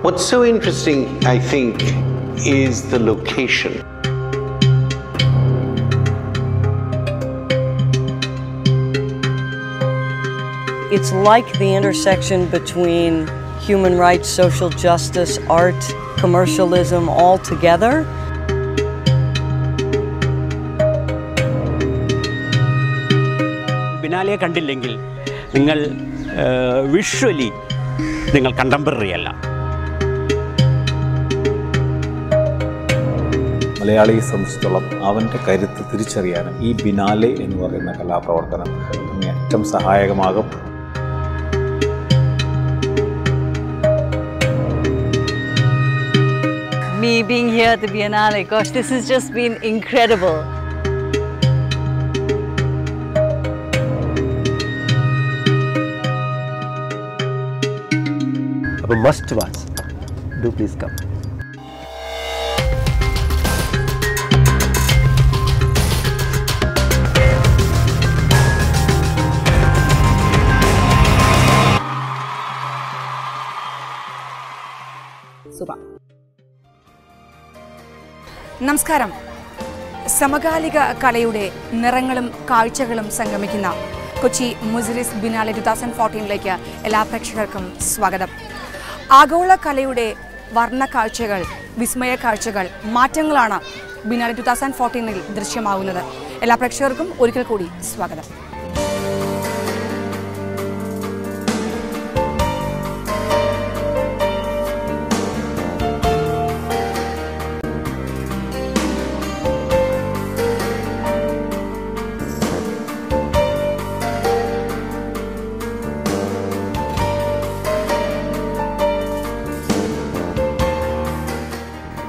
What's so interesting, I think, is the location. It's like the intersection between human rights, social justice, art, commercialism all together. Biennale കണ്ടില്ലെങ്കിൽ നിങ്ങൾ visually നിങ്ങൾ contemporary അല്ല. മലയാളിയെ സംബന്ധിച്ചിടത്തോളം അവൻ്റെ കരുത്ത് തിരിച്ചറിയാനും ഈ ബിനാലെ എന്ന് പറയുന്ന കലാപ്രവർത്തനം അങ്ങേയറ്റം സഹായകമാകും. Me being here at the Biennale, gosh, this has just been incredible. A must watch. Do please come. Super. നമസ്കാരം. സമകാലിക കലയുടെ നിറങ്ങളും കാഴ്ചകളും സംഗമിക്കുന്ന കൊച്ചി മുസിരിസ് ബിനാലെ 2014ലേക്ക് എല്ലാ പ്രേക്ഷകർക്കും സ്വാഗതം. ആഗോള കലയുടെ വർണ്ണ കാഴ്ചകൾ, വിസ്മയ കാഴ്ചകൾ, മാറ്റങ്ങളാണ് ബിനാലെ 2014ൽ ദൃശ്യമാകുന്നത്. എല്ലാ പ്രേക്ഷകർക്കും ഒരിക്കൽ കൂടി സ്വാഗതം.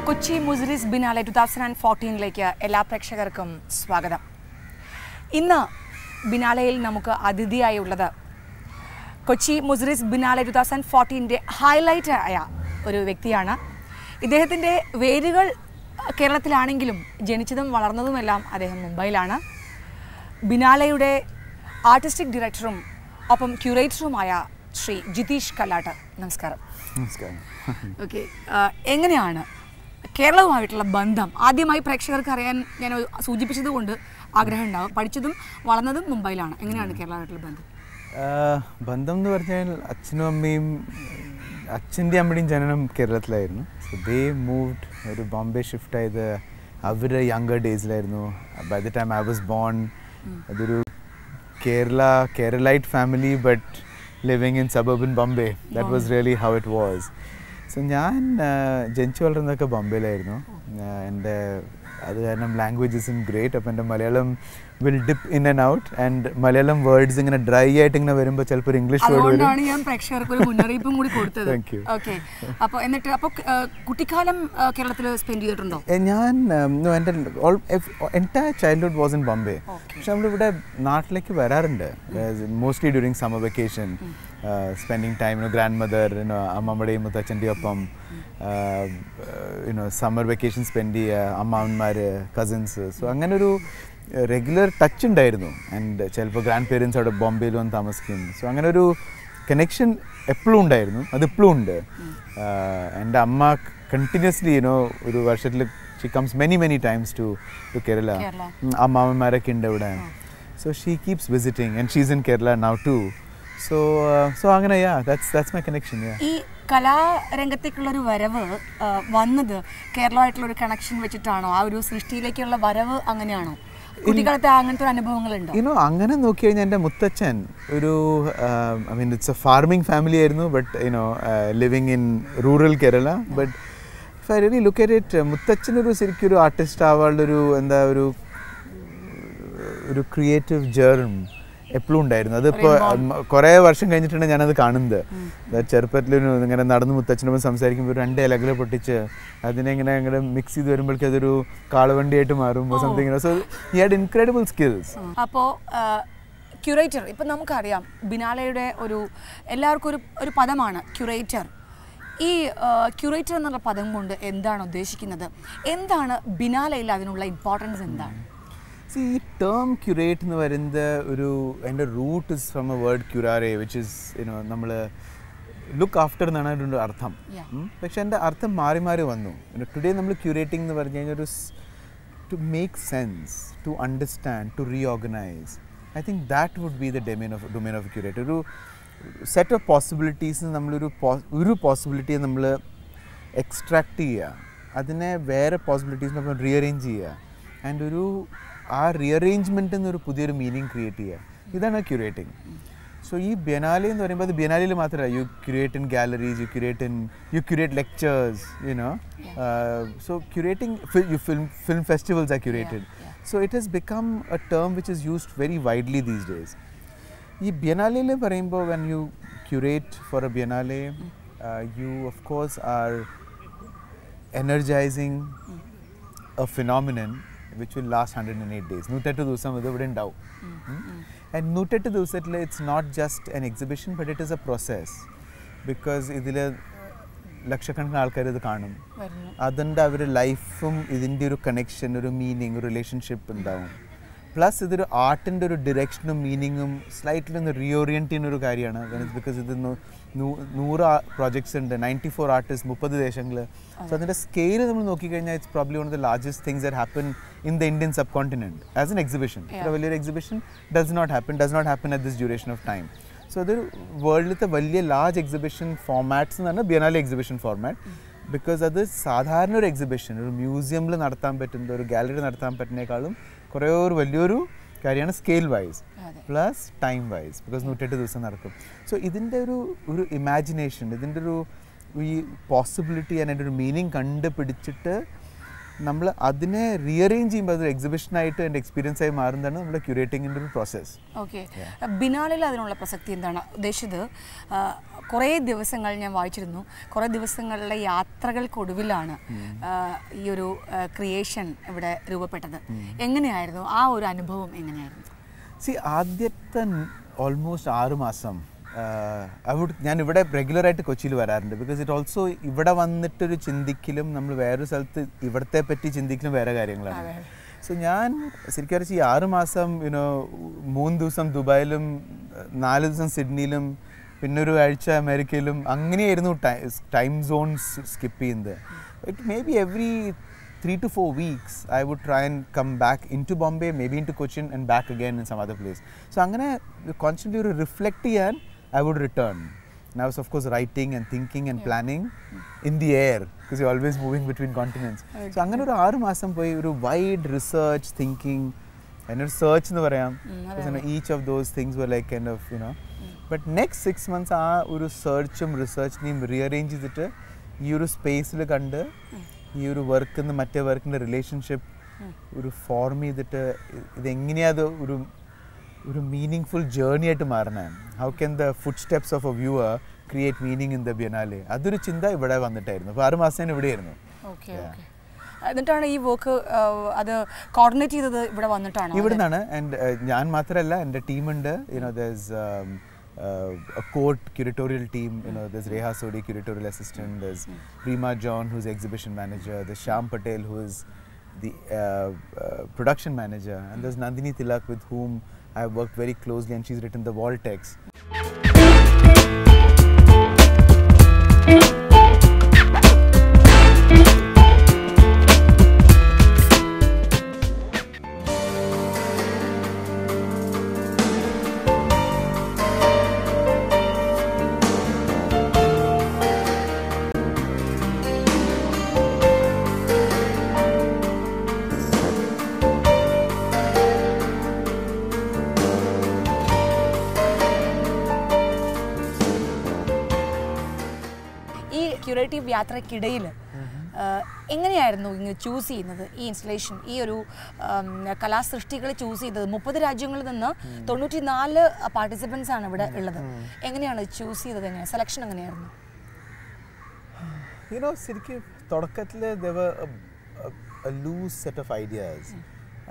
കൊച്ചി മുസിരിസ് ബിനാലെ 2014ലേക്ക് എല്ലാ പ്രേക്ഷകർക്കും സ്വാഗതം. ഇന്ന് ബിനാലയിൽ നമുക്ക് അതിഥിയായുള്ളത് കൊച്ചി മുസിരിസ് ബിനാലെ 2014ൻ്റെ ഹൈലൈറ്റ് ആയ ഒരു വ്യക്തിയാണ്. ഇദ്ദേഹത്തിൻ്റെ വേരുകൾ കേരളത്തിലാണെങ്കിലും ജനിച്ചതും വളർന്നതുമെല്ലാം അദ്ദേഹം മുംബൈയിലാണ്. ബിനാലയുടെ ആർട്ടിസ്റ്റിക് ഡയറക്ടറും ഒപ്പം ക്യൂറേറ്ററുമായ ശ്രീ ജിതീഷ് കല്ലാട്ട്. നമസ്കാരം. നമസ്കാരം. ഓക്കെ, എങ്ങനെയാണ് കേരളവുമായിട്ടുള്ള ബന്ധം? ആദ്യമായി പ്രേക്ഷകർക്ക് അറിയാൻ ഞാൻ സൂചിപ്പിച്ചതുകൊണ്ട് ആഗ്രഹം ഉണ്ടാവും. പഠിച്ചതും വളർന്നതും മുംബൈയിലാണ്. എങ്ങനെയാണ് കേരളമായിട്ടുള്ള ബന്ധം? ബന്ധം എന്ന് പറഞ്ഞാൽ അച്ഛനും അമ്മയും, അച്ഛൻ്റെയും അമ്മയുടെയും ജനനം കേരളത്തിലായിരുന്നു. സോ ദേ മൂവ്ഡ്, ഒരു ബോംബെ ഷിഫ്റ്റ് ആയത് അവരുടെ യങ്ങർ ഡേയ്സിലായിരുന്നു. By the time I was born അതൊരു Keralite family but living in suburban Bombay. That was really how it was. So ഞാൻ ജനിച്ചു വളർന്നതൊക്കെ ബോംബെയിലായിരുന്നു. എൻ്റെ അത് കാരണം ലാംഗ്വേജസും ഗ്രേറ്റ്. അപ്പോൾ എൻ്റെ Malayalam will dip in and out. And Malayalam words ഇങ്ങനെ ഡ്രൈ ആയിട്ട് ഇങ്ങനെ വരുമ്പോൾ ചിലപ്പോൾ ഒരു ഇംഗ്ലീഷ് വേർഡ് വരും. അതുകൊണ്ടാണ് ഞാൻ പ്രേക്ഷകർക്ക് ഒരു മുന്നറിയിപ്പും കൂടി കൊടുത്തത്. Thank you. ഓക്കെ, അപ്പോൾ കുട്ടിക്കാലം കേരളത്തിൽ സ്പെൻഡ് ചെയ്തിട്ടുണ്ടോ? ഞാൻ എൻ്റെ entire childhood was in Bombay. പക്ഷെ നമ്മളിവിടെ നാട്ടിലേക്ക് വരാറുണ്ട് mostly during summer vacation. Spending time grand mother, അമ്മമ്മയുടെയും മുത്തച്ഛൻ്റെയും ഒപ്പം സമ്മർ വെക്കേഷൻ സ്പെൻഡ് ചെയ്യുക, അമ്മാവന്മാർ, കസിൻസ്. സോ അങ്ങനെ ഒരു റെഗുലർ ടച്ച് ഉണ്ടായിരുന്നു. ആൻഡ് ചിലപ്പോൾ ഗ്രാൻഡ് പേരൻസ് അവിടെ ബോംബെയിൽ വന്ന് താമസിക്കും. സോ അങ്ങനെ ഒരു കണക്ഷൻ എപ്പോഴും ഉണ്ടായിരുന്നു. അതിപ്പോഴും ഉണ്ട്. എൻ്റെ അമ്മ കണ്ടിന്യൂസ്ലി ഒരു വർഷത്തിൽ she comes many times to Kerala. അമ്മാവന്മാരൊക്കെ ഉണ്ട് ഇവിടെ. So she keeps visiting and she's in Kerala now too. So അങ്ങനെ that's my connection. ഈ കലാരംഗത്തേക്കുള്ളൊരു വരവ് വന്നത് കേരളമായിട്ടുള്ളൊരു കണക്ഷൻ വെച്ചിട്ടാണോ? ആ ഒരു സൃഷ്ടിയിലേക്കുള്ള വരവ് അങ്ങനെയാണോ? കുട്ടിക്കാലത്തെ അങ്ങനത്തെ ഒരു അനുഭവങ്ങളുണ്ടോ? അങ്ങനെ നോക്കി കഴിഞ്ഞാൽ എൻ്റെ മുത്തച്ഛൻ ഒരു I mean it's a farming family ആയിരുന്നു. But living in rural Kerala. But if I really look at it, മുത്തച്ഛനൊരു ശരിക്കും ഒരു ആർട്ടിസ്റ്റ് ആവാനുള്ളൊരു ഒരു ക്രിയേറ്റീവ് ജേർം എപ്പോഴും ഉണ്ടായിരുന്നു. അതിപ്പോൾ കുറേ വർഷം കഴിഞ്ഞിട്ടാണ് ഞാനത് കാണുന്നത്. ചെറുപ്പത്തിൽ ഇങ്ങനെ നടന്ന് മുത്തച്ഛനൊപ്പം സംസാരിക്കുമ്പോൾ 2 ഇലകൾ പൊട്ടിച്ച് അതിനെ ഇങ്ങനെ മിക്സ് ചെയ്ത് വരുമ്പോഴേക്കും അതൊരു കാളവണ്ടിയായിട്ട് മാറും. Something. So he had incredible skills. അപ്പോൾ ക്യൂറേറ്റർ, ഇപ്പം നമുക്കറിയാം ബിനാലയുടെ എല്ലാവർക്കും ഒരു പദമാണ് ക്യൂറേറ്റർ. ഈ ക്യൂറേറ്റർ എന്നുള്ള പദം കൊണ്ട് എന്താണ് ഉദ്ദേശിക്കുന്നത്? എന്താണ് ബിനാലയിൽ അതിനുള്ള ഇമ്പോർട്ടൻസ് എന്താണ്? See, the term curate എന്ന് പറയുന്നത് എൻ്റെ root is from a word curare, which is നമ്മൾ ലുക്ക് ആഫ്റ്റർ എന്നാണ് അതിൻ്റെ അർത്ഥം. പക്ഷെ എൻ്റെ അർത്ഥം മാറി മാറി വന്നു. ടുഡേ നമ്മൾ ക്യൂറേറ്റിംഗ് എന്ന് പറഞ്ഞു കഴിഞ്ഞാൽ ഒരു to make sense, to understand, to reorganise. I think that would be the domain of curator. ഒരു സെറ്റ് ഓഫ് പോസിബിലിറ്റീസ് ഒരു പോസിബിലിറ്റിയെ നമ്മൾ എക്സ്ട്രാക്ട് ചെയ്യുക, അതിനെ വേറെ പോസിബിലിറ്റീസ് നമ്മൾ റീഅറേഞ്ച് ചെയ്യുക, ആൻഡ് ആ റീഅറേഞ്ച്മെൻറ്റിൽ നിന്ന് ഒരു പുതിയൊരു മീനിങ് ക്രിയേറ്റ് ചെയ്യുക. ഇതാണ് ക്യൂറേറ്റിംഗ്. സോ ഈ ബിയനാലെ എന്ന് പറയുമ്പോൾ അത് ബിയനാലിൽ മാത്രമല്ല, you curate in galleries, you curate lectures, so curating film festivals are curated. So it has become a term which is used very widely these days. Ee biennale le parayumbo, when you curate for a biennale, you of course are energizing a phenomenon which will last 108 days. 108 ദിവസം ഇത് ഇവിടെ ഉണ്ടാവും. And 108 ദിവസത്തിൽ it's not just an exhibition, but it is a process, because ഇതിൽ ലക്ഷക്കണക്കിന് ആൾക്കാർ ഇത് കാണും. അതിൻ്റെ അവരുടെ ലൈഫും ഇതിൻ്റെ ഒരു കണക്ഷൻ, ഒരു മീനിങ്, ഒരു റിലേഷൻഷിപ്പ് ഉണ്ടാവും. പ്ലസ് ഇതൊരു ആർട്ടിൻ്റെ ഒരു ഡിറക്ഷനും മീനിങ്ങും സ്ലൈറ്റ്ലി ഒന്ന് റീഓറിയൻറ്റ് ചെയ്യുന്ന ഒരു കാര്യമാണ്. ബിക്കോസ് ഇത് 100 പ്രോജക്ട്സ് ഉണ്ട്, 94 ആർട്ടിസ്റ്റ്, 30 ദേശങ്ങൾ. സോ അതിൻ്റെ സ്കെയിൽ നമ്മൾ നോക്കിക്കഴിഞ്ഞാൽ it's probably one of the largest things that happen in the Indian subcontinent as an exhibition. വലിയൊരു exhibition does not happen at this duration of time. So അതൊരു വേൾഡിലത്തെ വലിയ large exhibition formats എന്നാണ് ബിയനാലെ exhibition format. Because അത് സാധാരണ ഒരു exhibition ഒരു മ്യൂസിയമിൽ നടത്താൻ പറ്റുന്ന, ഒരു ഗാലറി നടത്താൻ പറ്റുന്നതിനേക്കാളും കുറേ ഒരു വലിയൊരു കാര്യമാണ് scale wise plus time wise, because 108 ദിവസം നടക്കും. സോ ഇതിൻ്റെ ഒരു ഇമാജിനേഷൻ, ഇതിൻ്റെ ഈ പോസിബിലിറ്റി അതിൻ്റെ ഒരു മീനിങ് കണ്ടുപിടിച്ചിട്ട് നമ്മൾ അതിനെ റീഅറേഞ്ച് ചെയ്യുമ്പോൾ അതൊരു എക്സിബിഷനായിട്ട് എൻ്റെ എക്സ്പീരിയൻസ് ആയി മാറുന്നതാണ് നമ്മുടെ ക്യൂറേറ്റിങ്ങിൻ്റെ ഒരു പ്രോസസ്സ്. ഓക്കെ, ബിനാലിൽ അതിനുള്ള പ്രസക്തി എന്താണ് ഉദ്ദേശിച്ചത്? കുറേ ദിവസങ്ങൾ ഞാൻ വായിച്ചിരുന്നു, കുറേ ദിവസങ്ങളിലെ യാത്രകൾക്കൊടുവിലാണ് ഈ ഒരു ക്രിയേഷൻ ഇവിടെ രൂപപ്പെട്ടത്. എങ്ങനെയായിരുന്നു ആ ഒരു അനുഭവം? എങ്ങനെയായിരുന്നു? ആദ്യത്തെ ഓൾമോസ്റ്റ് 6 മാസം ഞാൻ ഇവിടെ റെഗുലറായിട്ട് കൊച്ചിയിൽ വരാറുണ്ട്. ബിക്കോസ് ഇറ്റ് ഓൾസോ ഇവിടെ വന്നിട്ടൊരു ചിന്തിക്കലും നമ്മൾ വേറൊരു സ്ഥലത്ത് ഇവിടത്തെ പറ്റി ചിന്തിക്കലും വേറെ കാര്യങ്ങളാണ്. സോ ഞാൻ ശരിക്കും വരച്ച് ഈ 6 മാസം 3 ദിവസം ദുബായിലും 4 ദിവസം സിഡ്നിയിലും പിന്നെ ഒരു ആഴ്ച അമേരിക്കയിലും അങ്ങനെയായിരുന്നു ടൈം സോൺസ് സ്കിപ്പ് ചെയ്യുന്നത്. It may be every 3 to 4 weeks I would try and come back into Bombay, maybe into Cochin and back again in some other place. So അങ്ങനെ constantly reflect ചെയ്യാൻ I would return. And I was of course writing and thinking and planning in the air, because you're always moving between continents. So അങ്ങനെ ഒരു 6 മാസം പോയി ഒരു wide research thinking and research എന്ന് പറയാം. Each of those things were like kind of but next 6 months ആ ഒരു സെർച്ചും റിസർച്ചിനെയും rearrange ചെയ്തിട്ട് ഈ ഒരു സ്പേസിൽ കണ്ട് ഈ ഒരു വർക്കിന്ന് മറ്റേ വർക്കിൻ്റെ റിലേഷൻഷിപ്പ് ഒരു ഫോം ചെയ്തിട്ട് ഇതെങ്ങനെയത് ഒരു മീനിങ് ഫുൾ ജേർണി ആയിട്ട് മാറണേ. How can the footsteps of a viewer create meaning in the biennale? അതൊരു ചിന്ത ഇവിടെ വന്നിട്ടായിരുന്നു. അപ്പോൾ 6 മാസം ഇവിടെയായിരുന്നു. എന്നിട്ടാണ് ഈ വർക്ക് അത് കോർഡിനേറ്റ് ചെയ്തത് ഇവിടെ വന്നിട്ടാണ്? ഇവിടെ നിന്നാണ്. ആൻഡ് ഞാൻ മാത്രമല്ല, എൻ്റെ ടീമുണ്ട്. A court curatorial team, there's Reha Sodi, curatorial assistant, there's Prima John, who's exhibition manager, there's Sham Patel, who is the production manager, and there's Nandini Tilak, with whom I have worked very closely, and she's written the wall text. Curative യാത്രയ്ക്കിടയിൽ എങ്ങനെയായിരുന്നു ഇങ്ങനെ choose ചെയ്യുന്നത്? ഈ installation, ഈ ഒരു കലാസൃഷ്ടികൾ choose ചെയ്തത് 30 രാജ്യങ്ങളിൽ നിന്ന് 94 പാർട്ടിസിപ്പൻസ് ആണ് ഇവിടെ ഉള്ളത്. എങ്ങനെയാണ് ചൂസ് ചെയ്തത്? സെലക്ഷൻ എങ്ങനെയായിരുന്നു? ശരിക്കും തുടക്കത്തിൽ there were a loose set of ideas,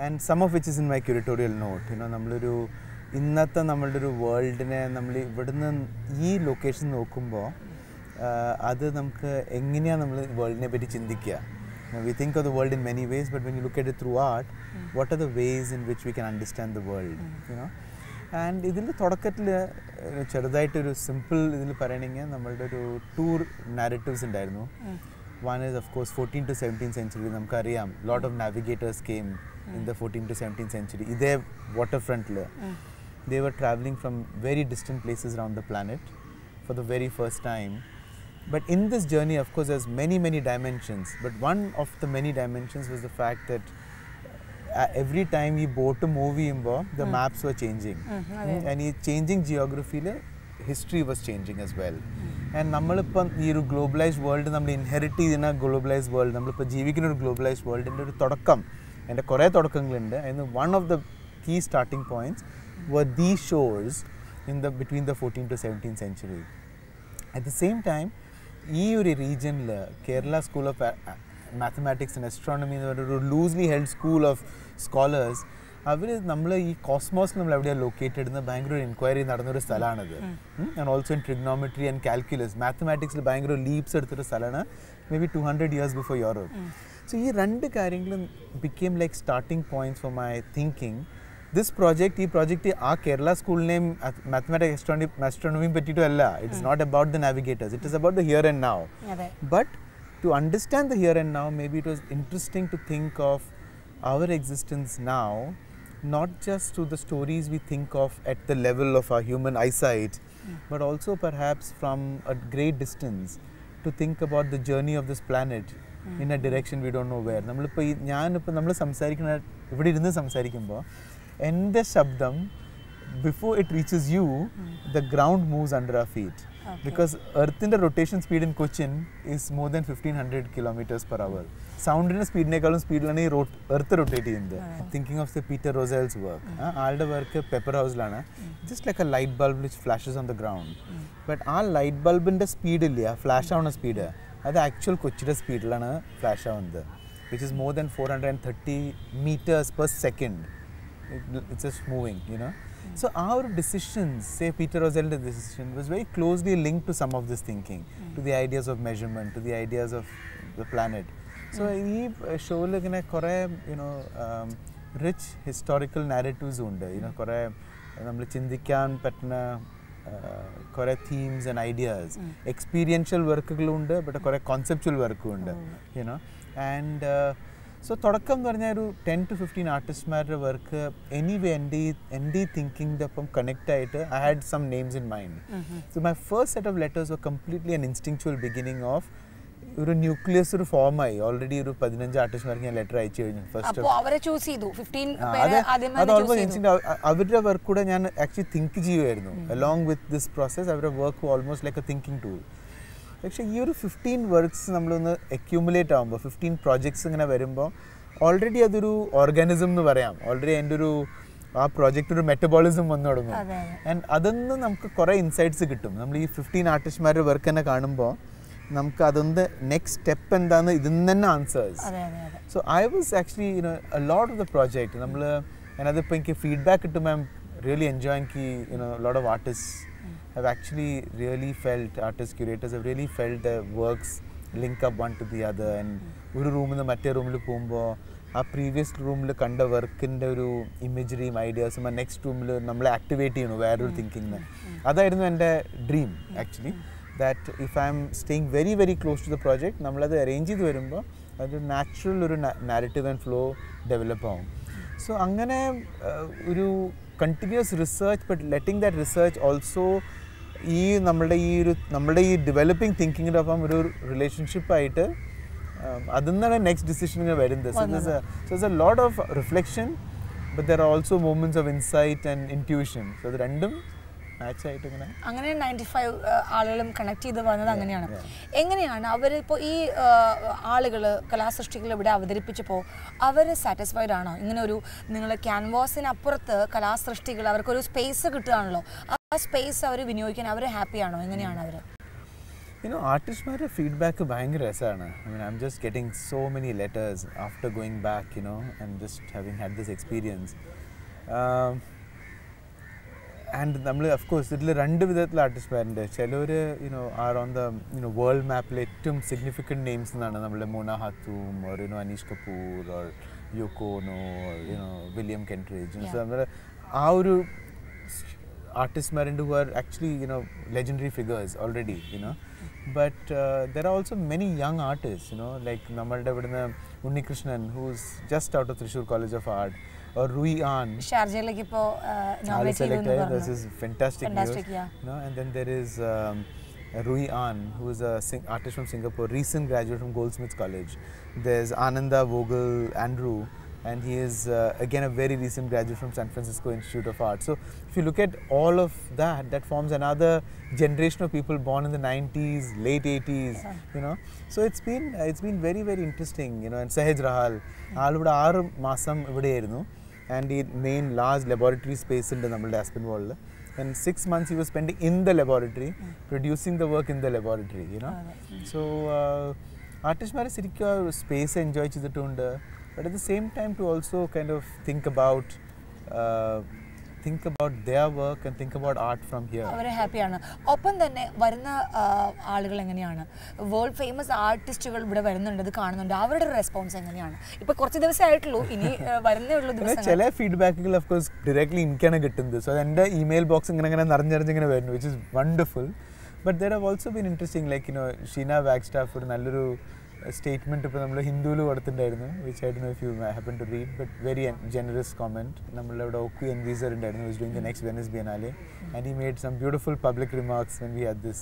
and some of which is in my curatorial note. നമ്മളൊരു ഇന്നത്തെ നമ്മളുടെ ഒരു വേൾഡിനെ നമ്മൾ ഇവിടുന്ന് ഈ ലൊക്കേഷൻ നോക്കുമ്പോൾ അത് നമുക്ക് എങ്ങനെയാണ് നമ്മൾ വേൾഡിനെ പറ്റി ചിന്തിക്കുക? We think of the world in many ways, but when you look at it through art, what are the ways in which we can understand the world? And ഇതിൽ തുടക്കത്തിൽ ചെറുതായിട്ടൊരു സിമ്പിൾ ഇതിൽ പറയണമെങ്കിൽ നമ്മളുടെ ഒരു ടൂർ നാരറ്റീവ്സ് ഉണ്ടായിരുന്നു. One is of course 14th to 17th century. നമുക്കറിയാം lot of navigators came in the 14th to 17th century. ഇതേ waterfront they were traveling from very distant places around the planet for the very first time. But in this journey, of course, there's many dimensions. But one of the many dimensions was the fact that every time we boat move the maps were changing. And in changing geography, history was changing as well. And നമ്മളിപ്പം ഈ ഒരു globalised world നമ്മൾ inherit ചെയ്യുന്ന globalised world നമ്മളിപ്പോൾ ജീവിക്കുന്ന ഒരു globalised വേൾഡിൻ്റെ ഒരു തുടക്കം അതിൻ്റെ കുറേ തുടക്കങ്ങളുണ്ട്. അതിന് one of the key starting points were these shores in the between the 14th to 17th century. At the same time, ഈ ഒരു റീജിയനിൽ Kerala school of mathematics and astronomy എന്ന് പറഞ്ഞൊരു loosely held school of scholars അവർ നമ്മൾ ഈ cosmos നമ്മൾ എവിടെയാണ് ലൊക്കേറ്റഡ് എന്ന് ഭയങ്കര ഒരു എൻക്വയറി നടന്നൊരു സ്ഥലമാണത്. And also in trigonometry and calculus മാത്തമാറ്റിക്സിൽ ഭയങ്കര ലീപ്സ് എടുത്തൊരു സ്ഥലമാണ് maybe 200 years before Europe. So ഈ രണ്ട് കാര്യങ്ങളും became like starting points for my thinking. This project, our Kerala school name mathematics astronomy petittu alla. It is not about the navigators. It is about the here and now. But to understand the here and now, maybe it was interesting to think of our existence now, not just through the stories we think of at the level of our human eyesight, but also perhaps from a great distance to think about the journey of this planet in a direction we don't know where. നമ്മൾ സംസാരിക്കുന്ന ഇവിടെ ഇരുന്ന് സംസാരിക്കുമ്പോൾ എൻ്റെ ശബ്ദം before it reaches you, the ground moves under our feet. Because Earth's rotation speed in Cochin is more than 1500 kilometers per hour. Sound in speed speed Earth rotating. Thinking of the Peter Rosell's work. All the work Pepper House lana, just like a light bulb which flashes on the ground. But our light bulb in the speed flash on a speed. The actual Kochira speed lana flash on the, which is more than 430 meters per second. It's just moving, you know. So our decisions, say Peter Rosell's decision, was very closely linked to some of this thinking, to the ideas of measurement, to the ideas of the planet. So this show like you know, rich historical narratives unde, you know, kore nammal chindikkan patna kore themes and ideas, experiential work unde, but kore conceptual work unde, you know, and so തുടക്കം എന്ന് പറഞ്ഞാൽ ഒരു 10 to 15 ആർട്ടിസ്റ്റ്മാരുടെ work anyway എൻ്റെ തിങ്കിങ്ങിൻ്റെ ഒപ്പം connect ആയിട്ട് I had some names in mind. So my first set of letters were completely an instinctual beginning of ഒരു nucleus ഒരു ഫോമായി. ഓൾറെഡി ഒരു 15 ആർട്ടിസ്റ്റ്മാർക്ക് ഞാൻ ലെറ്റർ അയച്ചു കഴിഞ്ഞു. ഫസ്റ്റ് അത് ഓൾമോസ്റ്റ് അവരുടെ വർക്ക് കൂടെ ഞാൻ ആക്ച്വലി തിങ്ക് ചെയ്യുമായിരുന്നു. അലോങ് വിത്ത് ദിസ് പ്രോസസ് അവരുടെ work almost like A thinking tool. പക്ഷേ ഈ ഒരു 15 വർക്ക്സ് നമ്മളൊന്ന് അക്യൂമുലേറ്റ് ആകുമ്പോൾ 15 പ്രോജക്ട്സ് ഇങ്ങനെ വരുമ്പോൾ ഓൾറെഡി അതൊരു ഓർഗാനിസം എന്ന് പറയാം. ഓൾറെഡി എൻ്റെ ഒരു ആ പ്രോജക്റ്റ് ഒരു മെറ്റബോളിസം വന്നു തുടങ്ങും. ആൻഡ് അതൊന്ന് നമുക്ക് കുറേ ഇൻസൈറ്റ്സ് കിട്ടും. നമ്മൾ ഈ 15 ആർട്ടിസ്റ്റ്മാരുടെ വർക്ക് തന്നെ കാണുമ്പോൾ നമുക്ക് അതൊന്ന് നെക്സ്റ്റ് സ്റ്റെപ്പ് എന്താണെന്ന് ഇതിൽ തന്നെ answers. So I was actually you know A lot of the project നമ്മൾ അതിനകത്തിപ്പോൾ എനിക്ക് ഫീഡ്ബാക്ക് കിട്ടുമ്പോൾ I am really enjoying Ki you know lot of artist have actually really felt, artist curators have really felt their works link up one to the other. And ഒരു റൂമിൽ നിന്ന് മറ്റേ റൂമിൽ പോകുമ്പോൾ ആ പ്രീവിയസ് റൂമിൽ കണ്ട വർക്കിൻ്റെ ഒരു ഇമേജറിയും ഐഡിയാസും ആ നെക്സ്റ്റ് റൂമിൽ നമ്മളെ ആക്ടിവേറ്റ് ചെയ്യണു വേറൊരു തിങ്കിങ്ങിന്. അതായിരുന്നു എൻ്റെ dream actually, that if I'm staying very very close to the project നമ്മളത് അറേഞ്ച് ചെയ്ത് വരുമ്പോൾ അതൊരു നാച്ചുറൽ ഒരു നാരറ്റീവ് ആൻഡ് ഫ്ലോ ഡെവലപ്പ് ആവും. സോ അങ്ങനെ ഒരു continuous research, but letting that research also ഈ നമ്മളുടെ ഈ ഡെവലപ്പിംഗ് തിങ്കിങ്ങിൻ്റെ ഒപ്പം ഒരു റിലേഷൻഷിപ്പായിട്ട് അതിൽ നിന്നാണ് നെക്സ്റ്റ് ഡിസിഷൻ വരുന്നത്. So it's a lot of reflection, but there are also moments of insight and intuition. So അത് രണ്ടും മാച്ചായിട്ട് അങ്ങനെ 95 ആളുകളും കണക്ട് ചെയ്ത് വന്നത് അങ്ങനെയാണ്. എങ്ങനെയാണ് അവരിപ്പോൾ ഈ ആളുകൾ കലാസൃഷ്ടികൾ ഇവിടെ അവതരിപ്പിച്ചപ്പോൾ അവർ സാറ്റിസ്ഫൈഡ് ആണോ? ഇങ്ങനെ ഒരു നിങ്ങൾ ക്യാൻവാസിനപ്പുറത്ത് കലാസൃഷ്ടികൾ അവർക്കൊരു സ്പേസ് കിട്ടുകയാണല്ലോ, ആ സ്പേസ് അവർ വിനിയോഗിക്കാൻ അവർ ഹാപ്പിയാണോ? എങ്ങനെയാണ് അവർ? You know, ആർട്ടിസ്റ്റ്മാരുടെ ഫീഡ്ബാക്ക് ഭയങ്കര രസമാണ്. I mean, I'm just getting so many letters after going back, you know, and just having had this experience. And നമ്മൾ ഓഫ് കോഴ്സ് ഇതിൽ രണ്ട് വിധത്തിലുള്ള ആർട്ടിസ്റ്റ്മാരുണ്ട്. ചിലർ you know are on the you know world മാപ്പിൽ ഏറ്റവും സിഗ്നിഫിക്കൻറ്റ് നെയിംസ് എന്നാണ് നമ്മൾ Mona Hatoum or you know Anish Kapoor or Yoko Ono or you know William Kentridge. So നമ്മൾ ആ ഒരു artists who are actually, you know, legendary figures already, you know. But there are also many young artists, you know, like Namalda Vidana Unni Krishnan, who's just out of Thrissur College of Art, or Rui An. This is fantastic news. Yeah. You know, and then there is Rui An, who is a artist from Singapore, recent graduate from Goldsmiths College. There's Ananda Vogel Andrew, and he is again a very recent graduate from San Francisco Institute of Art. So if you look at all of that, that forms another generation of people born in the 90s, late 80s, you know. So it's been very, very interesting, you know. And Sahaj Rahal, aalude 6 masam ivide irunnu, and he main large laboratory space in the Namal Aspen World. And 6 months he was spending in the laboratory, producing the work in the laboratory, you know. So artists mare sirikku space enjoy cheyidittundu, but at the same time to also kind of think about their work and think about art from here. Very happy ആണ്. ഒപ്പം തന്നെ വരുന്ന ആളുകൾ എങ്ങനെയാണ്? World famous ആർട്ടിസ്റ്റുകൾ ഇവിടെ വരുന്നുണ്ട്, അത് കാണുന്നുണ്ട്. അവരുടെ റെസ്പോൺസ് എങ്ങനെയാണ്? ഇപ്പോൾ കുറച്ച് ദിവസമേ ആയിട്ടുള്ളൂ, ഇനി വരുന്നേ ഉള്ളൂ ദിവസങ്ങൾ. ചില ഫീഡ്ബാക്കുകൾ ഓഫ് കോഴ്സ് ഡയറക്ട്ലി എനിക്കാണ് കിട്ടുന്നത്. സോ എൻ്റെ ഇമെയിൽ ബോക്സ് ഇങ്ങനെ നിറഞ്ഞിങ്ങനെ വരുന്നു, which is wonderful. But there have also been interesting, like you know Sheena Wagstaff ഒരു നല്ലൊരു statement ഇപ്പോൾ നമ്മൾ ഹിന്ദുവിൽ കൊടുത്തിട്ടുണ്ടായിരുന്നു, which I don't know if you happen to read, but very generous comment. നമ്മളിവിടെ ഒക്കു എൻവീസർ ഉണ്ടായിരുന്നു, who is doing the next Venice Biennale, and he made some beautiful public remarks when we had this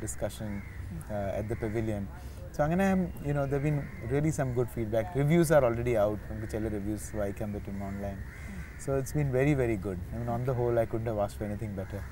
discussion at the pavilion. So അങ്ങനെ, you know, there have been really some good feedback. Reviews are already out. നമുക്ക് ചില reviews വായിക്കാൻ പറ്റും online. So it's been very, very good. I mean, on the whole, I couldn't have asked for anything better.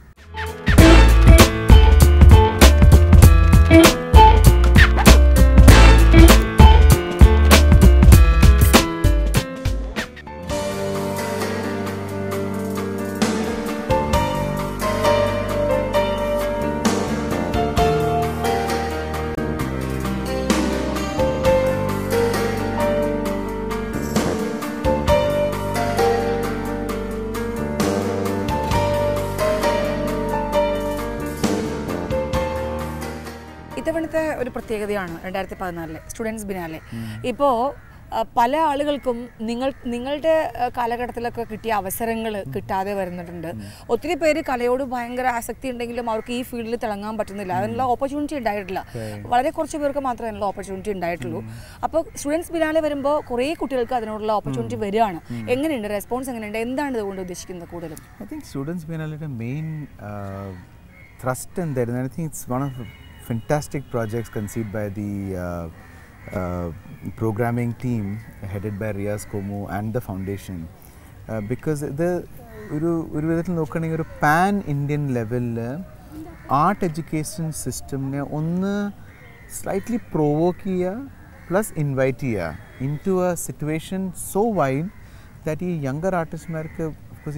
ഇത്തവണത്തെ ഒരു പ്രത്യേകതയാണ് 2014 students biennale. ഇപ്പോൾ പല ആളുകൾക്കും നിങ്ങളുടെ കാലഘട്ടത്തിലൊക്കെ കിട്ടിയ അവസരങ്ങൾ കിട്ടാതെ വരുന്നുണ്ട്. ഒത്തിരി പേര് കലയോട് ഭയങ്കര ആസക്തി ഉണ്ടെങ്കിലും അവർക്ക് ഈ ഫീൽഡിൽ തിളങ്ങാൻ പറ്റുന്നില്ല, അതിനുള്ള ഓപ്പർച്യൂണിറ്റി ഉണ്ടായിട്ടില്ല. വളരെ കുറച്ച് പേർക്ക് മാത്രമേ അതിനുള്ള ഓപ്പർച്യൂണിറ്റി ഉണ്ടായിട്ടുള്ളൂ. അപ്പോൾ സ്റ്റുഡൻസ് ബിനാലെ വരുമ്പോൾ കുറേ കുട്ടികൾക്ക് അതിനുള്ള ഓപ്പർച്യൂണിറ്റി വരികയാണ്. എങ്ങനെയുണ്ട് റെസ്പോൺസ്, എങ്ങനെയുണ്ട്, എന്താണ് ഇതുകൊണ്ട് ഉദ്ദേശിക്കുന്നത് കൂടുതലും? I think സ്റ്റുഡൻസ് ബിനാലയുടെ മെയിൻ thrust എന്തായിരുന്നു, I think it's one of the fantastic projects conceived by the programming team headed by Riaz Komu and the foundation, because the ഒരു വിധത്തിൽ നോക്കുകയാണെങ്കിൽ ഒരു പാൻ ഇന്ത്യൻ ലെവലിൽ ആർട്ട് എഡ്യൂക്കേഷൻ സിസ്റ്റമിനെ ഒന്ന് slightly provoke ചെയ്യുക പ്ലസ് ഇൻവൈറ്റ് ചെയ്യുക in to a situation so wide that ഈ യങ്ങർ ആർട്ടിസ്റ്റ്മാർക്ക്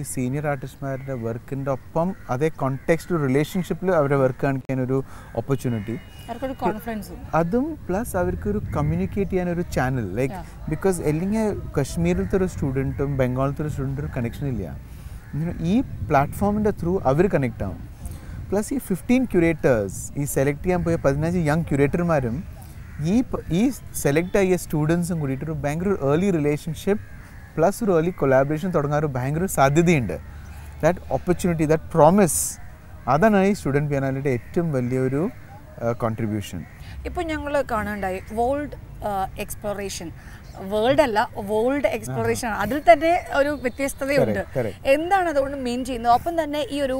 ഈ സീനിയർ ആർട്ടിസ്റ്റ്മാരുടെ വർക്കിൻ്റെ ഒപ്പം അതേ കോണ്ടെക്സ്റ്റ് റിലേഷൻഷിപ്പിൽ അവരുടെ വർക്ക് കാണിക്കാനൊരു ഓപ്പർച്യൂണിറ്റി, അതും പ്ലസ് അവർക്കൊരു കമ്മ്യൂണിക്കേറ്റ് ചെയ്യാനൊരു ചാനൽ, ലൈക്ക് ബിക്കോസ് അല്ലെങ്കിൽ കശ്മീരിലത്തെ ഒരു സ്റ്റുഡൻറ്റും ബംഗാളിലത്തെ ഒരു സ്റ്റുഡൻറ്റും ഒരു കണക്ഷൻ ഇല്ല. ഈ പ്ലാറ്റ്ഫോമിൻ്റെ ത്രൂ അവർ കണക്റ്റ് ആവും. പ്ലസ് ഈ 15 ക്യൂറേറ്റേഴ്സ്, ഈ സെലക്ട് ചെയ്യാൻ പോയ 15 യങ് ക്യൂറേറ്റർമാരും ഈ സെലക്ട് ആയ സ്റ്റുഡൻസും കൂടിയിട്ട് ഒരു ഭയങ്കര ഏർലി റിലേഷൻഷിപ്പ് പ്ലസ് ഒരു ഏർലി കൊളാബറേഷൻ തുടങ്ങാൻ ഒരു ഭയങ്കര സാധ്യതയുണ്ട്. ദാറ്റ് ഓപ്പർച്യൂണിറ്റി, ദാറ്റ് പ്രോമിസ്, അതാണ് ഈ സ്റ്റുഡൻറ്റ് ബിയനാലിൻ്റെ ഏറ്റവും വലിയൊരു കോൺട്രിബ്യൂഷൻ. ഇപ്പോൾ ഞങ്ങൾ കാണാണ്ടായി വേൾഡ് എക്സ്പ്ലോറേഷൻ, വേൾഡ് അല്ല വേൾഡ് എക്സ്പ്ലോറേഷൻ, അതിൽ തന്നെ ഒരു വ്യത്യസ്തതയുണ്ട്. എന്താണ് അതുകൊണ്ട് മെയിൻ ചെയ്യുന്നത്? ഒപ്പം തന്നെ ഈ ഒരു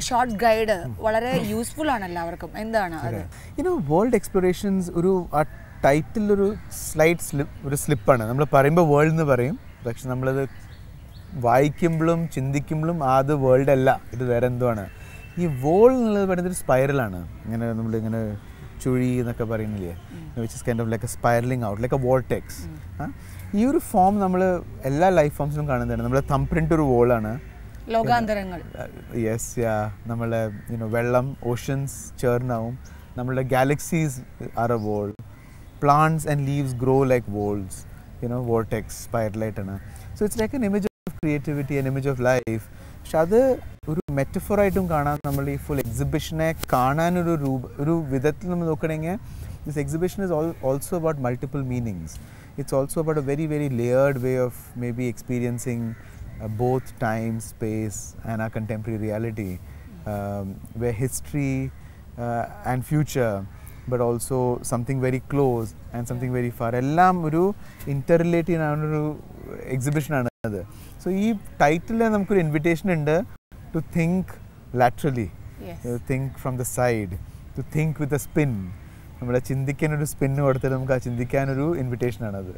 ഷോർട്ട് ഗൈഡ് വളരെ യൂസ്ഫുൾ ആണ് എല്ലാവർക്കും. എന്താണ് അത്? വേൾഡ് എക്സ്പ്ലോറേഷൻസ് ഒരു ടൈറ്റിൽ ഒരു ഒരു സ്ലിപ്പാണ്. നമ്മൾ പറയുമ്പോൾ വേൾഡ് എന്ന് പറയും, പക്ഷെ നമ്മളത് വായിക്കുമ്പോഴും ചിന്തിക്കുമ്പോഴും അത് വേൾഡ് അല്ല, ഇത് വേറെ എന്തോ ആണ്. ഈ വേൾഡ് എന്നുള്ളത് പറയുന്നത് ഒരു സ്പൈറലാണ്. ഇങ്ങനെ നമ്മളിങ്ങനെ ചുഴി എന്നൊക്കെ പറയുന്നില്ലേ, which is kind of like A spiralling out, like A vortex. ഈ ഒരു ഫോം നമ്മൾ എല്ലാ ലൈഫ് ഫോംസിലും കാണുന്നതാണ്. നമ്മുടെ തമ്പ് പ്രിൻ്റ് ഒരു വോളാണ്, ലോകാന്തരങ്ങൾ. യെസ്, നമ്മളെ വെള്ളം, ഓഷൻസ് ചേർന്നാവും. നമ്മളുടെ galaxies are a wall. Plants and leaves grow like walls, vortex, spiralite ആണ്. So it's like an image of creativity, an image of life. പക്ഷെ അത് ഒരു മെറ്റഫോറായിട്ടും കാണാൻ നമ്മൾ ഈ ഫുൾ എക്സിബിഷനെ കാണാനൊരു വിധത്തിൽ നമ്മൾ നോക്കണമെങ്കിൽ this exhibition is also about multiple meanings. It's also about a very, very layered way of maybe experiencing both time, space, and our contemporary reality, where history and future, but also something very close and something very far. എല്ലാം ഒരു interrelate ചെയ്യുന്ന ഒരു exhibition ആണ് അത്. So ഈ title നമുക്കൊരു invitation ഉണ്ട് to think laterally, think from the side, to think with a spin. നമ്മളെ ചിന്തിക്കാനൊരു സ്പിന്ന് കൊടുത്തിട്ട് നമുക്ക് ആ ചിന്തിക്കാനൊരു ഇൻവിറ്റേഷൻ ആണത്.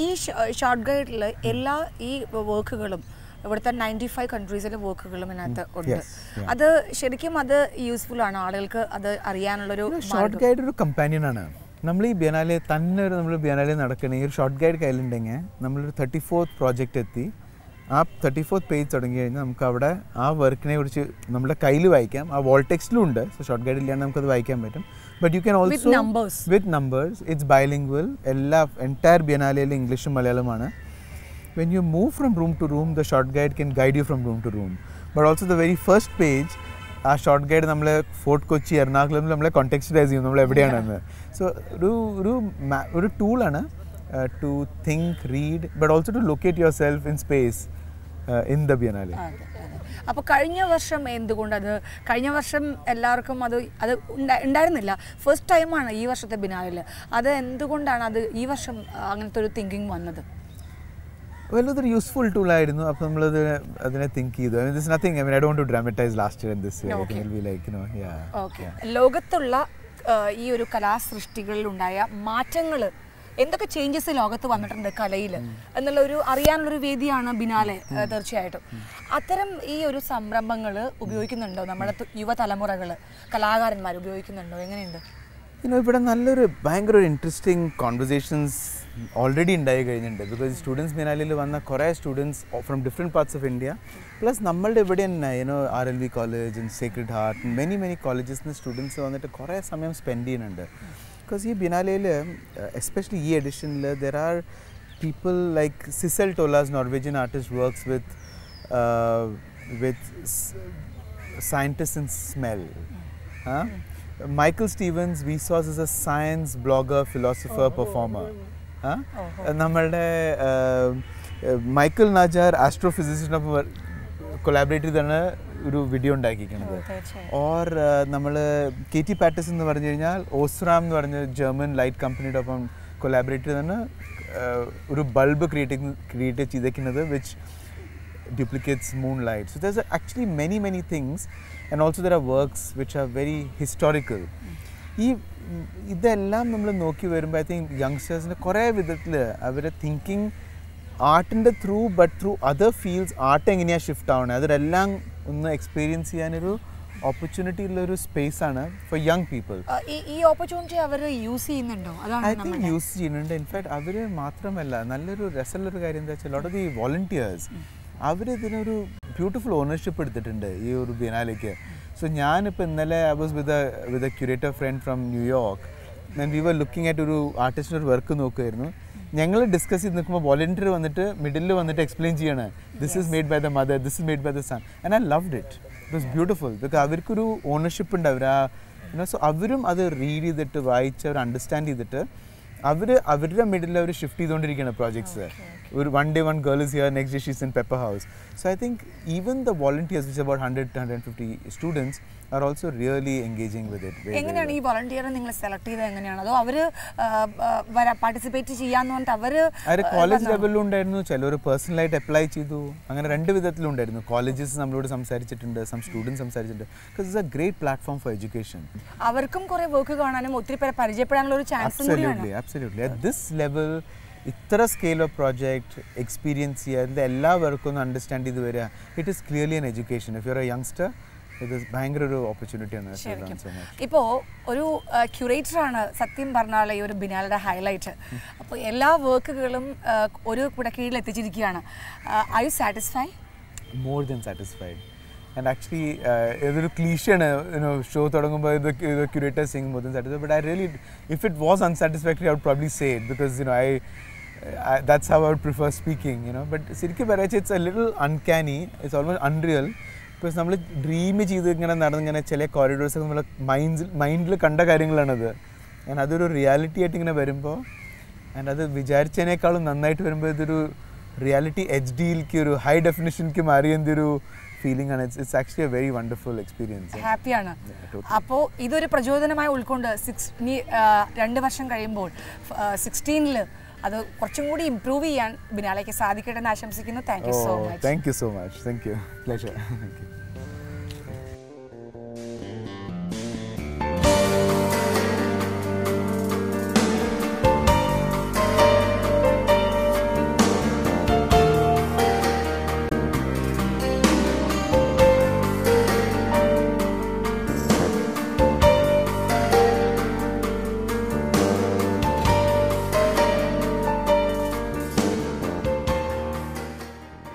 ഈ ഷോർട്ട് ഗൈഡിൽ എല്ലാ ഈ വർക്കുകളും ഇവിടുത്തെ 95 കൺട്രീസിലെ വർക്കുകളും ഇതിനകത്ത് ഉണ്ട്. അത് ശരിക്കും അത് യൂസ്ഫുൾ ആണ് ആളുകൾക്ക് അത് അറിയാനുള്ളൊരു ഷോർട്ട് ഗൈഡ് ഒരു കമ്പാനിയൻ ആണ്. നമ്മൾ ഈ ബിയനാലെ തന്നെ നമ്മൾ ബിയനാലെ നടക്കണ ഈ ഒരു ഷോർട്ട് ഗൈഡ് കയ്യിലുണ്ടെങ്കിൽ നമ്മളൊരു 34th പ്രോജക്റ്റ് എത്തി ആ 34th പേജ് തുടങ്ങി കഴിഞ്ഞാൽ നമുക്ക് അവിടെ ആ വർക്കിനെ കുറിച്ച് നമ്മുടെ കയ്യിൽ വായിക്കാം. ആ വാൾ ടെക്സ്റ്റിലും ഉണ്ട്. സോ ഷോർട്ട് ഗൈഡ് ഇല്ലാണ്ട് നമുക്കത് വായിക്കാൻ പറ്റും. But you can also with numbers. It's bilingual. എല്ലാ എൻറ്റയർ ബിയനാലയിൽ ഇംഗ്ലീഷും മലയാളമാണ്. When you move from room to room, the short guide can guide you from room to room. But also the very first page, ആ short guide നമ്മളെ ഫോർട്ട് കൊച്ചി എറണാകുളത്തിൽ നമ്മളെ contextualise ചെയ്യും നമ്മൾ എവിടെയാണെന്ന്. സോ ഒരു ടൂളാണ് to think, read, but also to locate yourself in space in the biennale. അപ്പോൾ കഴിഞ്ഞ വർഷം എന്തുകൊണ്ട് അത് കഴിഞ്ഞ വർഷം എല്ലാവർക്കും അത് ഉണ്ടായിരുന്നില്ല, ഫസ്റ്റ് ടൈമാണ് ഈ വർഷത്തെ ബിനാലിൽ. അത് എന്തുകൊണ്ടാണ് അത് ഈ വർഷം അങ്ങനത്തെ ഒരു തിങ്കിങ് വന്നത്? അതൊരു യൂസ്ഫുൾ ടൂളായിരുന്നു. അപ്പോൾ നമ്മളത് അതിനെ തിങ്ക് ചെയ്തു. This nothing, I mean I don't to dramatise last year and this year. It will be like you know okay. ലോകത്തുള്ള ഈ ഒരു കലാസൃഷ്ടികളിൽ ഉണ്ടായ മാറ്റങ്ങൾ എന്തൊക്കെ ചേഞ്ചസ് ലോകത്ത് വന്നിട്ടുണ്ട് കലയിൽ എന്നുള്ള ഒരു അറിയാനുള്ളൊരു വേദിയാണ് ബിനാലെ തീർച്ചയായിട്ടും. അത്തരം ഈ ഒരു സംരംഭങ്ങൾ ഉപയോഗിക്കുന്നുണ്ടോ നമ്മുടെ യുവതലമുറകൾ, കലാകാരന്മാർ ഉപയോഗിക്കുന്നുണ്ടോ? എങ്ങനെയുണ്ട്? ഇവിടെ നല്ലൊരു ഭയങ്കര ഒരു ഇൻട്രസ്റ്റിംഗ് കോൺവെർസേഷൻസ് ഓൾറെഡി ഉണ്ടായി കഴിഞ്ഞിട്ടുണ്ട്. ബിക്കോസ് സ്റ്റുഡൻസ് ബിനാലിൽ വന്ന കുറേ students from different parts of India, plus നമ്മളുടെ ഇവിടെ തന്നെ RLV college and Sacred Heart many കോളേജസിൽ നിന്ന് സ്റ്റുഡൻസ് വന്നിട്ട് കുറേ സമയം സ്പെൻഡ് ചെയ്യുന്നുണ്ട്. ബിക്കോസ് ഈ ബിനാലയിൽ എസ്പെഷ്യലി ഈ എഡിഷനിൽ there are people like Sissel Tolaas, Norwegian artist, works with scientists in smell. Michael Stevens, Vsauce is a science blogger, philosopher, performer. നമ്മളുടെ മൈക്കിൾ നാജാർ ആസ്ട്രോഫിസിസ്റ്റിനൊപ്പം കൊളാബറേറ്റ് ചെയ്താണ് ഒരു വീഡിയോ ഉണ്ടാക്കിയിരിക്കുന്നത്. ഓർ നമ്മൾ KT പാറ്റസ് എന്ന് പറഞ്ഞു കഴിഞ്ഞാൽ ഓസ്റാം എന്ന് പറഞ്ഞ ജർമ്മൻ ലൈറ്റ് കമ്പനിയുടെ ഒപ്പം കൊളാബറേറ്റ് ചെയ്താണ് ഒരു ബൾബ് ക്രിയേറ്റ് ചെയ്തേക്കുന്നത് which duplicates moonlight. So there's actually many things, and also there are works which are very historical. ഇതെല്ലാം നമ്മൾ നോക്കി വരുമ്പോൾ ഐ തിങ്ക് യങ്സ്റ്റേഴ്സിന് കുറേ വിധത്തിൽ അവരെ thinking ആർട്ടിൻ്റെ through but through other fields art എങ്ങനെയാണ് ഷിഫ്റ്റ് ആവണേ അതെല്ലാം ഒന്ന് എക്സ്പീരിയൻസ് ചെയ്യാനൊരു ഓപ്പർച്യൂണിറ്റി ഉള്ളൊരു സ്പേസ് ആണ് ഫോർ യങ് പീപ്പിൾ. ഈ ഓപ്പർച്യൂണിറ്റി അവർ യൂസ് ചെയ്യുന്നുണ്ടോ? ഐ തിങ്ക് യൂസ് ചെയ്യുന്നുണ്ട്. ഇൻഫാക്ട് അവർ മാത്രമല്ല, നല്ലൊരു രസമുള്ളൊരു കാര്യം എന്താ വെച്ചാൽ lot of the volunteers അവരിതിനൊരു beautiful ownership എടുത്തിട്ടുണ്ട് ഈ ഒരു ബിനാലേക്ക്. സോ ഞാനിപ്പോൾ ഇന്നലെ I was with a curator front from New York and we were looking at ഒരു ആർട്ടിസ്റ്റിൻ്റെ ഒരു വർക്ക് നോക്കുമായിരുന്നു. ഞങ്ങൾ ഡിസ്കസ് ചെയ്ത് നിൽക്കുമ്പോൾ വോളണ്ടിയർ വന്നിട്ട് മിഡിൽ വന്നിട്ട് എക്സ്പ്ലെയിൻ ചെയ്യാണ് this is made by the mother, this is made by the son, and I loved it. It was beautiful because അവർക്കൊരു ownership ഉണ്ട്. സോ അവരും അത് റീഡ് ചെയ്തിട്ട് വായിച്ച് അവർ അണ്ടർസ്റ്റാൻഡ് ചെയ്തിട്ട് അവരുടെ മിഡിൽ അവർ ഷിഫ്റ്റ് ചെയ്തുകൊണ്ടിരിക്കുകയാണ് പ്രോജക്ട്സ്. ഒരു one day one girl is here, next day she's in Pepper House. So I think even the volunteers, which is about 100-150 students, are also really engaging with it. എങ്ങനെയാണ് ഈ വോളണ്ടിയറെ നിങ്ങൾ select ചെയ്തത്? എങ്ങനെയാണ്? അതോ അവർ participate ചെയ്യാന്ന് പറഞ്ഞിട്ട് അവർ college ലെവലിലും ഉണ്ടായിരുന്നു, ചിലർ പേഴ്സണലായിട്ട് അപ്ലൈ ചെയ്തു, അങ്ങനെ രണ്ട് വിധത്തിലും ഉണ്ടായിരുന്നു. കോളേജസ് നമ്മളോട് സംസാരിച്ചിട്ടുണ്ട്, സം സ്റ്റുഡൻസ് സംസാരിച്ചിട്ടുണ്ട്. Because it's A great platform for education. അവർക്കും കുറേ വർക്ക് കാണാനും ഒത്തിരി പേരെ പരിചയപ്പെടാനുള്ള ഒരു ചാൻസ് കൂടിയാണ്. Absolutely. At this level ഇത്ര സ്കെയിൽ ഓഫ് പ്രോജക്റ്റ് എക്സ്പീരിയൻസ് ചെയ്യുക, ഇതിൻ്റെ എല്ലാ വർക്കും ഒന്ന് അണ്ടർസ്റ്റാൻഡ് ചെയ്ത് വരിക, it is clearly N education. If you are A youngster ഇത് ഭയങ്കര ഒരു ഓപ്പർച്യൂണിറ്റിയാണ്. ഇപ്പോൾ ഒരു ക്യൂറേറ്ററാണ് സത്യം പറഞ്ഞാൽ ഈ ഒരു ബിനാലയുടെ ഹൈലൈറ്റ്. അപ്പോൾ എല്ലാ വർക്കുകളും ഒരു കുടക്കീഴിൽ എത്തിച്ചിരിക്കുകയാണ്. Are you satisfied? More than satisfied. And actually ഇതൊരു ക്ലീഷയാണ് ഷോ തുടങ്ങുമ്പോൾ ഇത് curator sing more than satisfied. But I really if it was unsatisfactory I would probably say it because that's how I would prefer speaking, but ശരിക്കും പറയാച്ച it's a little uncanny, it's almost unreal, because നമ്മൾ dream ചെയ്ത് ഇങ്ങനെ നടന്നിങ്ങനെ ചില corridors നമ്മൾ മൈൻഡിൽ കണ്ട കാര്യങ്ങളാണത്. അതൊരു റിയാലിറ്റി ആയിട്ട് ഇങ്ങനെ വരുമ്പോൾ, ആൻഡ് അത് വിചാരിച്ചതിനേക്കാളും നന്നായിട്ട് വരുമ്പോൾ ഇതൊരു റിയാലിറ്റി HD-യിലേക്ക് ഒരു ഹൈ ഡെഫിനിഷനിലേക്ക് മാറിയതിൻ്റെ ഒരു ഫീലിംഗ് ആണ്. It's actually A very wonderful experience. ഹാപ്പിയാണ്. അപ്പോൾ ഇതൊരു പ്രചോദനമായി ഉൾക്കൊണ്ട് 2 വർഷം കഴിയുമ്പോൾ 16-ൽ അത് കുറച്ചും കൂടി ഇംപ്രൂവ് ചെയ്യാൻ ബിനാലയ്ക്ക് സാധിക്കട്ടെ എന്ന് ആശംസിക്കുന്നു. Thank you so much. Thank you so much. Thank you. Pleasure. Thank you.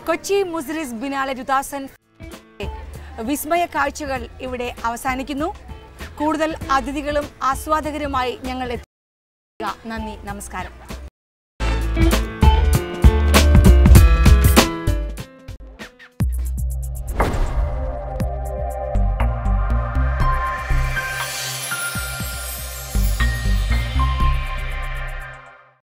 Kochi Muziris biennale 2000 വിസ്മയ കാഴ്ചകൾ ഇവിടെ അവസാനിക്കുന്നു. കൂടുതൽ അതിഥികളും ആസ്വാദകരുമായി ഞങ്ങൾ എത്തുക. നന്ദി, നമസ്കാരം.